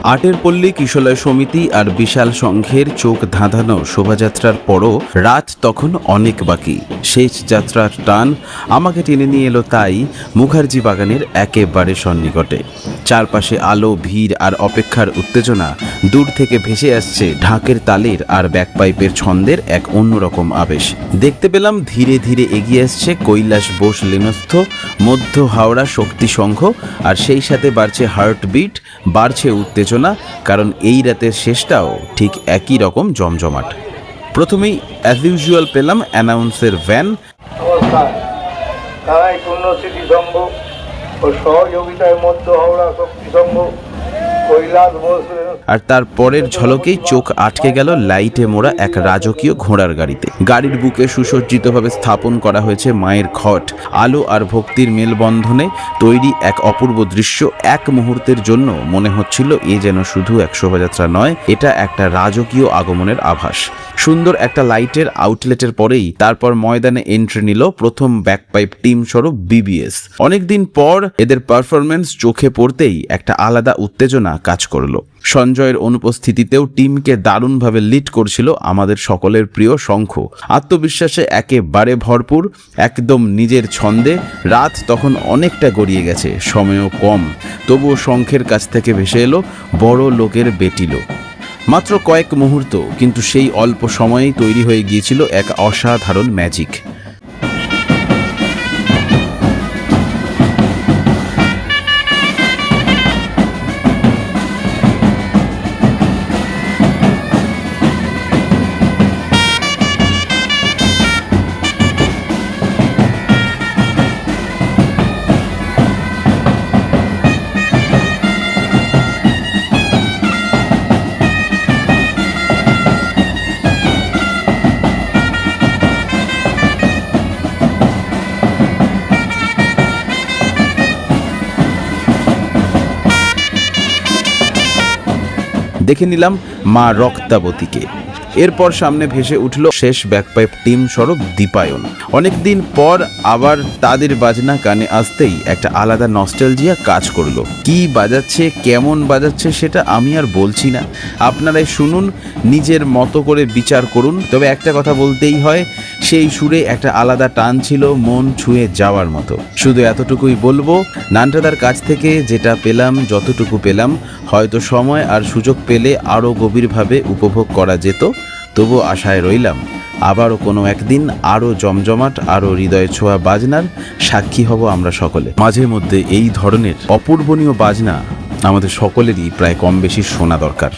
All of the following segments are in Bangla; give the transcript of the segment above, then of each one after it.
আটের পল্লী কিশলয় সমিতি আর বিশাল সংঘের চোখ ধাঁধানো শোভাযাত্রার পরও রাত তখন অনেক বাকি। শেষ যাত্রার টান আমাকে টেনে নিয়ে এলো তাই মুখার্জি বাগানের একেবারে সন্নিকটে। চারপাশে আলো, ভিড় আর অপেক্ষার উত্তেজনা। দূর থেকে ভেসে আসছে ঢাকের তালের আর ব্যাকপাইপের ছন্দের এক অন্যরকম আবেশ। দেখতে পেলাম ধীরে ধীরে এগিয়ে আসছে কৈলাস বোস লেনস্থ মধ্য হাওড়া শক্তি সংঘ, আর সেই সাথে বাড়ছে হার্টবিট, বাড়ছে উত্তেজনা, কারণ এই রাতের শেষটাও ঠিক একই রকম জমজমাট। প্রথমেই অ্যাজ ইউজুয়াল পেলাম অ্যানাউন্সের ভ্যান। নমস্কার, কানাই পূর্ণ স্মৃতি সংঘ ও সহযোগিতায় মধ্য হাওড়া শক্তি সংঘ কৈলাস বোস। আর তার পরের ঝলকেই চোখ আটকে গেল লাইটে মোড়া এক রাজকীয় ঘোড়ার গাড়িতে। গাড়ির বুকে সুসজ্জিতভাবে স্থাপন করা হয়েছে মায়ের ঘট। আলো আর ভক্তির মেলবন্ধনে তৈরি এক অপূর্ব দৃশ্য। এক মুহূর্তের জন্য মনে হচ্ছিল এ যেন শুধু এক শোভাযাত্রা নয়, এটা একটা রাজকীয় আগমনের আভাস। সুন্দর একটা লাইটের আউটলেটের পরেই তারপর ময়দানে এন্ট্রি নিল প্রথম ব্যাকপাইপ টিম স্বরূপ বিবিএস। অনেকদিন পর এদের পারফরমেন্স চোখে পড়তেই একটা আলাদা উত্তেজনা কাজ করলো। সঞ্জয়ের অনুপস্থিতিতেও টিমকে দারুণভাবে লিড করছিল আমাদের সকলের প্রিয় শঙ্খ। আত্মবিশ্বাসে একেবারে ভরপুর, একদম নিজের ছন্দে। রাত তখন অনেকটা গড়িয়ে গেছে, সময়ও কম, তবুও শঙ্খের কাছ থেকে ভেসে এলো বড় লোকের বেটিলো। মাত্র কয়েক মুহূর্ত, কিন্তু সেই অল্প সময়েই তৈরি হয়ে গিয়েছিল এক অসাধারণ ম্যাজিক। দেখে নিলাম মা রক্তাবতীকে। এরপর সামনে ভেসে উঠল শেষ ব্যাকপাইপ টিম স্বরূপ দীপায়ন। অনেকদিন পর আবার তাদের বাজনা কানে আসতেই একটা আলাদা নস্টালজিয়া কাজ করলো। কি বাজাচ্ছে, কেমন বাজাচ্ছে সেটা আমি আর বলছি না, আপনারাই শুনুন, নিজের মতো করে বিচার করুন। তবে একটা কথা বলতেই হয়, সেই সুরে একটা আলাদা টান ছিল, মন ছুঁয়ে যাওয়ার মতো। শুধু এতটুকুই বলবো, নানটাদার কাছ থেকে যেটা পেলাম, যতটুকু পেলাম, হয়তো সময় আর সুযোগ পেলে আরও গভীরভাবে উপভোগ করা যেত। তবু আশায় রইলাম আবারও কোনো একদিন আরও জমজমাট, আরও হৃদয় ছোঁয়া বাজনার সাক্ষী হব আমরা সকলে। মাঝে মধ্যে এই ধরনের অপূর্বনীয় বাজনা আমাদের সকলেরই প্রায় কম বেশি শোনা দরকার।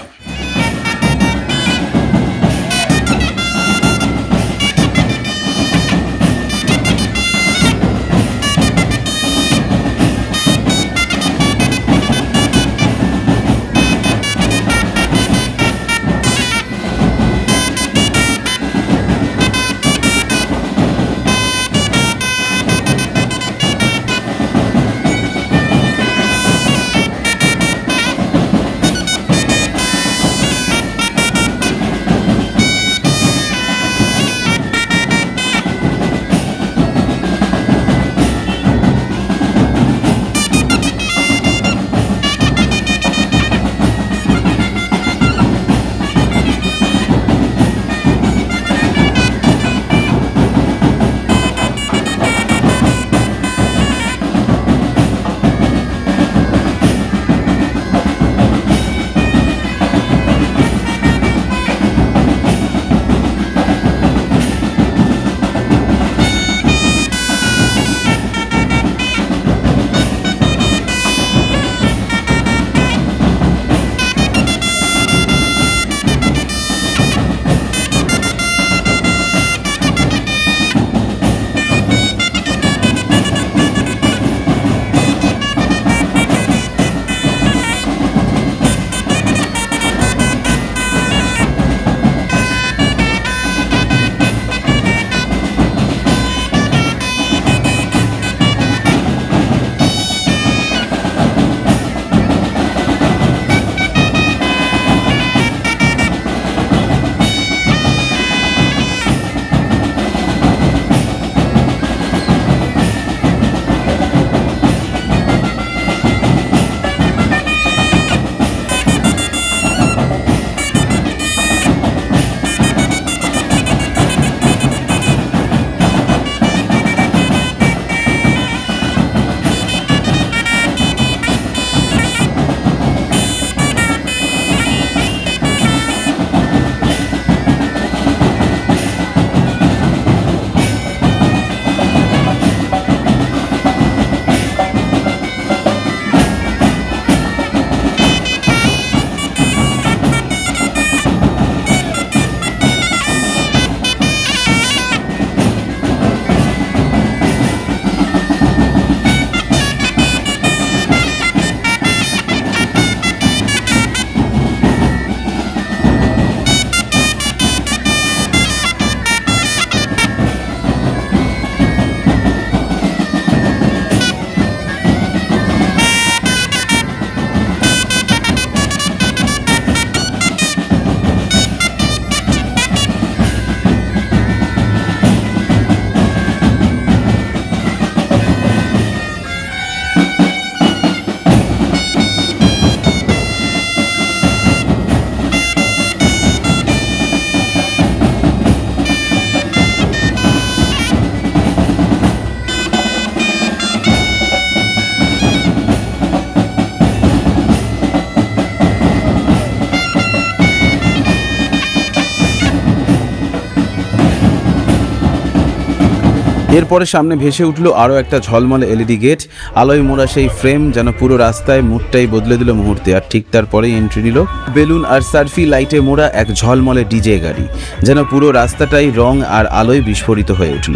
এরপরে সামনে ভেসে উঠল আরও একটা ঝলমলে এলইডি গেট, আলোয় মোড়া সেই ফ্রেম যেন পুরো রাস্তায় মুডটাই বদলে দিল মুহূর্তে। আর ঠিক তারপরেই এন্ট্রি নিল বেলুন আর সার্ফি লাইটে মোড়া এক ঝলমলে ডিজে গাড়ি, যেন পুরো রাস্তাটাই রং আর আলোয় বিস্ফোরিত হয়ে উঠল।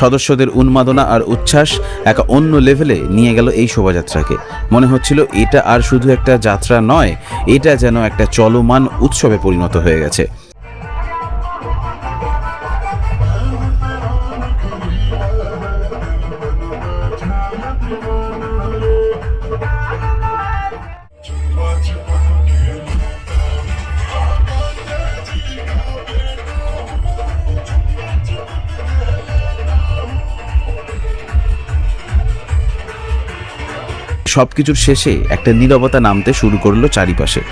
সদস্যদের উন্মাদনা আর উচ্ছ্বাস এক অন্য লেভেলে নিয়ে গেল এই শোভাযাত্রাকে। মনে হচ্ছিল এটা আর শুধু একটা যাত্রা নয়, এটা যেন একটা চলমান উৎসবে পরিণত হয়ে গেছে। সবকিছুর শেষে একটা নীরবতা নামতে শুরু করলো চারিপাশে।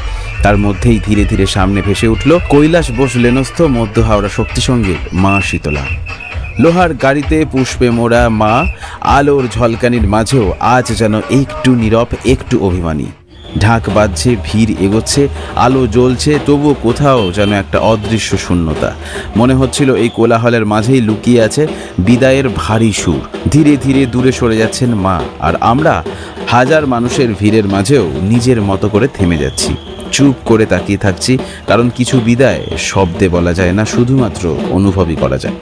তার মধ্যেই ধীরে ধীরে সামনে ভেসে উঠল কৈলাস বোস লেনস্থ মধ্য হাওড়া শক্তি সঙ্গীত মা শীতলা। লোহার গাড়িতে পুষ্পে মোড়া মা আলোর ঝলকানির মাঝেও আজ যেন একটু নীরব, একটু অভিমানী। ঢাক বাজছে, ভিড় এগোচ্ছে, আলো জ্বলছে, তবুও কোথাও যেন একটা অদৃশ্য শূন্যতা। মনে হচ্ছিল এই কোলাহলের মাঝেই লুকিয়ে আছে বিদায়ের ভারী সুর। ধীরে ধীরে দূরে সরে যাচ্ছেন মা, আর আমরা হাজার মানুষের ভিড়ের মাঝেও নিজের মতো করে থেমে যাচ্ছি, চুপ করে তাকিয়ে থাকছি, কারণ কিছু বিদায় শব্দে বলা যায় না, শুধুমাত্র অনুভবই করা যায়।